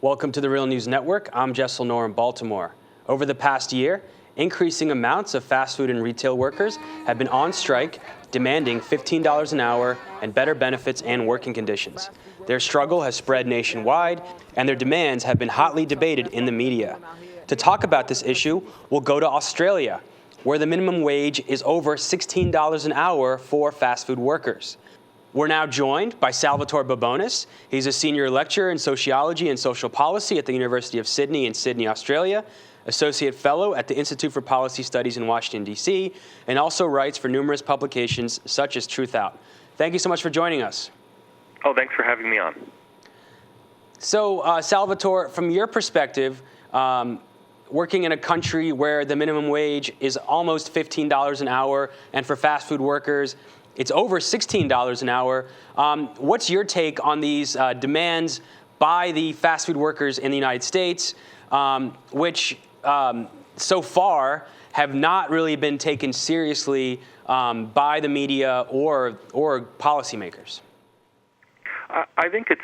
Welcome to the Real News Network. I'm Jess Lenore in Baltimore. Over the past year, increasing amounts of fast food and retail workers have been on strike, demanding $15 an hour and better benefits and working conditions. Their struggle has spread nationwide, and their demands have been hotly debated in the media. To talk about this issue, we'll go to Australia, where the minimum wage is over $16 an hour for fast food workers. We're now joined by Salvatore Babonis. He's a senior lecturer in sociology and social policy at the University of Sydney in Sydney, Australia, associate fellow at the Institute for Policy Studies in Washington, D.C., and also writes for numerous publications such as Truth Out. Thank you so much for joining us. Oh, thanks for having me on. So, Salvatore, from your perspective, working in a country where the minimum wage is almost $15 an hour, and for fast food workers, it's over $16 an hour. What's your take on these demands by the fast food workers in the United States, which so far have not really been taken seriously by the media or policymakers? I think it's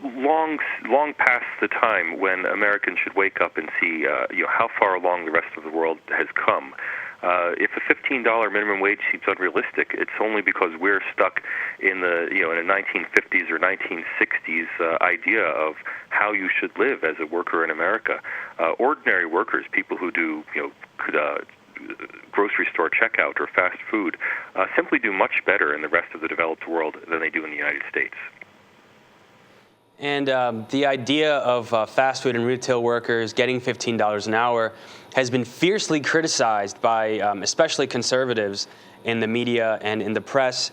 long past the time when Americans should wake up and see how far along the rest of the world has come. If a $15 minimum wage seems unrealistic, it's only because we're stuck in the in a 1950s or 1960s idea of how you should live as a worker in America. Ordinary workers, people who do grocery store checkout or fast food, simply do much better in the rest of the developed world than they do in the United States. And the idea of fast food and retail workers getting $15 an hour has been fiercely criticized by especially conservatives in the media and in the press.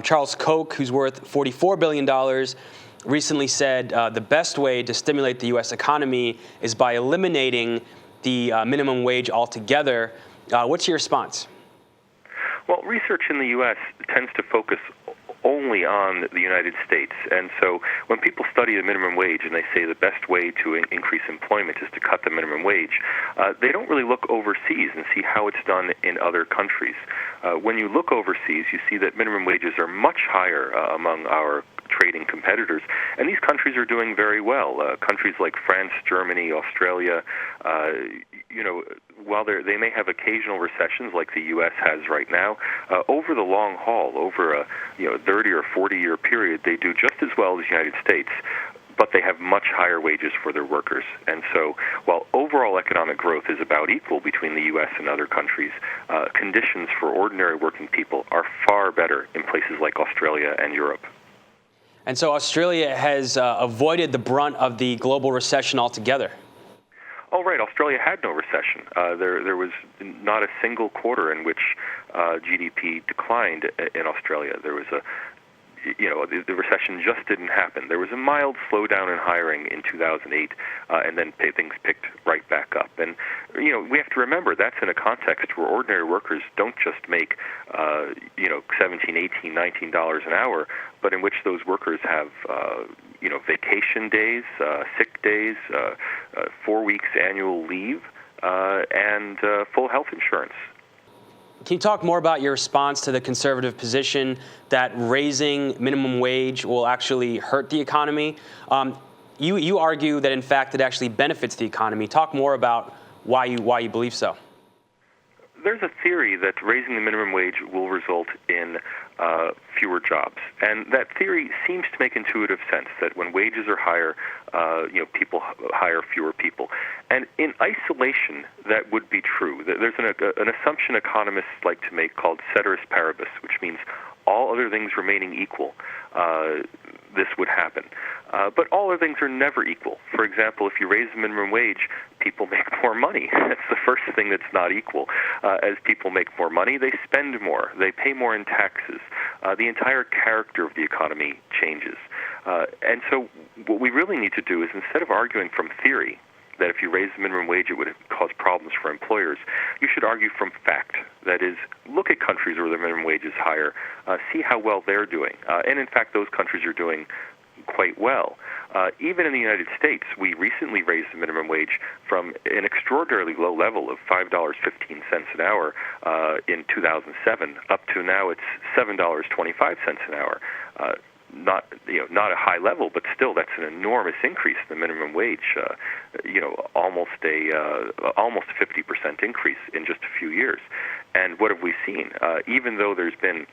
Charles Koch, who's worth $44 billion, recently said the best way to stimulate the U.S. economy is by eliminating the minimum wage altogether. What's your response? Well, research in the U.S. tends to focus only on the United States. And so when people study the minimum wage and they say the best way to increase employment is to cut the minimum wage, they don't really look overseas and see how it's done in other countries. When you look overseas, you see that minimum wages are much higher among our trading competitors, and these countries are doing very well. Countries like France, Germany, Australia, while they may have occasional recessions like the U.S. has right now, over the long haul, over a 30 or 40-year period, they do just as well as the United States, but they have much higher wages for their workers. And so while overall economic growth is about equal between the U.S. and other countries, conditions for ordinary working people are far better in places like Australia and Europe. And so Australia has avoided the brunt of the global recession altogether. Oh, right. Australia had no recession. There was not a single quarter in which GDP declined in Australia. There was the recession just didn't happen. There was a mild slowdown in hiring in 2008, and then things picked right back up. And, we have to remember that's in a context where ordinary workers don't just make, $17, $18, $19 an hour, but in which those workers have, vacation days, sick days, 4 weeks annual leave, and full health insurance. Can you talk more about your response to the conservative position that raising minimum wage will actually hurt the economy? You argue that, in fact, it actually benefits the economy. Talk more about why you believe so. There's a theory that raising the minimum wage will result in fewer jobs, and that theory seems to make intuitive sense, that when wages are higher, people hire fewer people. And in isolation, that would be true. There's an assumption economists like to make called ceteris paribus, which means all other things remaining equal, this would happen. But all other things are never equal. For example, if you raise the minimum wage, people make more money. That's the first thing that's not equal. As people make more money, they spend more. They pay more in taxes. The entire character of the economy changes. And so what we really need to do is, instead of arguing from theory that if you raise the minimum wage it would cause problems for employers, you should argue from fact. That is, look at countries where the minimum wage is higher, see how well they're doing. And in fact, those countries are doing quite well. Even in the United States, we recently raised the minimum wage from an extraordinarily low level of $5.15 an hour in 2007 up to now it's $7.25 an hour. not a high level, but still that's an enormous increase in the minimum wage. Almost a 50% increase in just a few years. And what have we seen? Even though there's been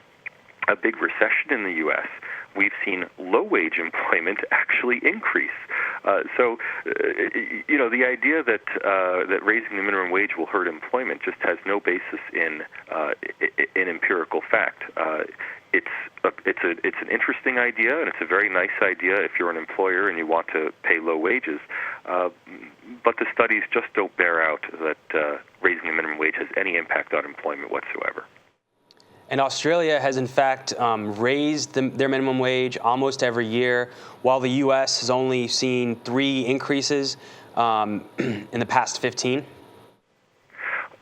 a big recession in the U.S., we've seen low-wage employment actually increase. The idea that raising the minimum wage will hurt employment just has no basis in empirical fact. It's an interesting idea, and it's a very nice idea if you're an employer and you want to pay low wages. But the studies just don't bear out that raising the minimum wage has any impact on employment whatsoever. And Australia has, in fact, raised their minimum wage almost every year, while the U.S. has only seen 3 increases in the past 15.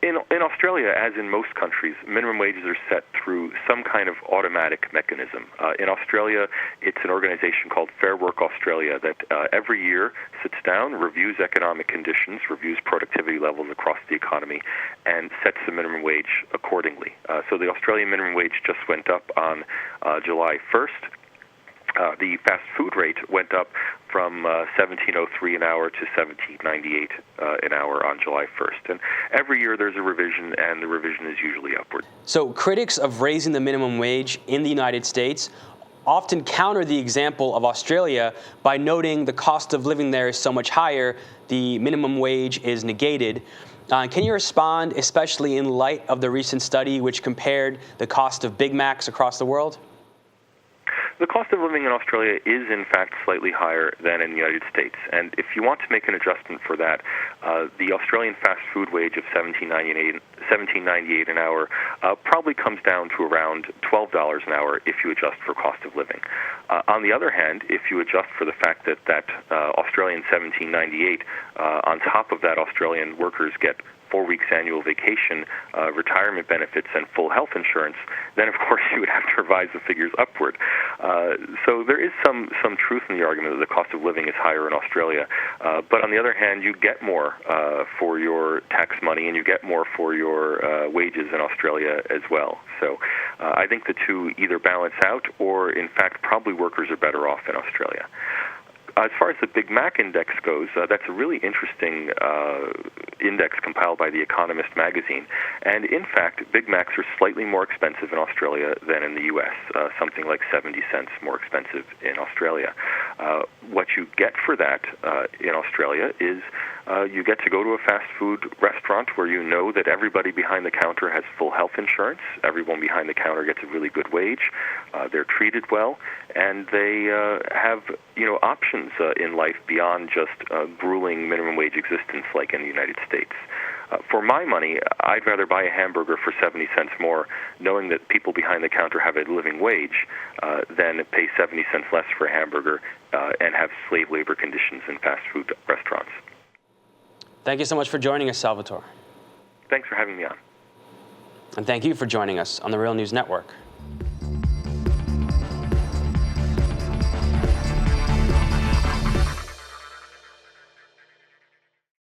In Australia, as in most countries, minimum wages are set through some kind of automatic mechanism. In Australia, it's an organization called Fair Work Australia that every year sits down, reviews economic conditions, reviews productivity levels across the economy, and sets the minimum wage accordingly. So the Australian minimum wage just went up on July 1st. The fast food rate went up from $17.03 an hour to $17.98 an hour on July 1st. And every year there's a revision, and the revision is usually upward. So critics of raising the minimum wage in the United States often counter the example of Australia by noting the cost of living there is so much higher, the minimum wage is negated. Can you respond, especially in light of the recent study which compared the cost of Big Macs across the world? The cost of living in Australia is, in fact, slightly higher than in the United States. And if you want to make an adjustment for that, the Australian fast food wage of $17.98 an hour probably comes down to around $12 an hour if you adjust for cost of living. On the other hand, if you adjust for the fact that Australian $17.98, on top of that, Australian workers get 4 weeks annual vacation, retirement benefits, and full health insurance, then of course you would have to revise the figures upward. So there is some truth in the argument that the cost of living is higher in Australia. But on the other hand, you get more for your tax money, and you get more for your wages in Australia as well. So I think the two either balance out, or in fact probably workers are better off in Australia. As far as the Big Mac index goes, that's a really interesting index compiled by The Economist magazine. And in fact, Big Macs are slightly more expensive in Australia than in the U.S., something like 70 cents more expensive in Australia. What you get for that in Australia is you get to go to a fast food restaurant where you know that everybody behind the counter has full health insurance. Everyone behind the counter gets a really good wage. They're treated well, and they have options in life beyond just grueling minimum wage existence like in the United States. For my money, I'd rather buy a hamburger for 70 cents more, knowing that people behind the counter have a living wage, than pay 70 cents less for a hamburger and have slave labor conditions in fast food restaurants. Thank you so much for joining us, Salvatore. Thanks for having me on. And thank you for joining us on the Real News Network.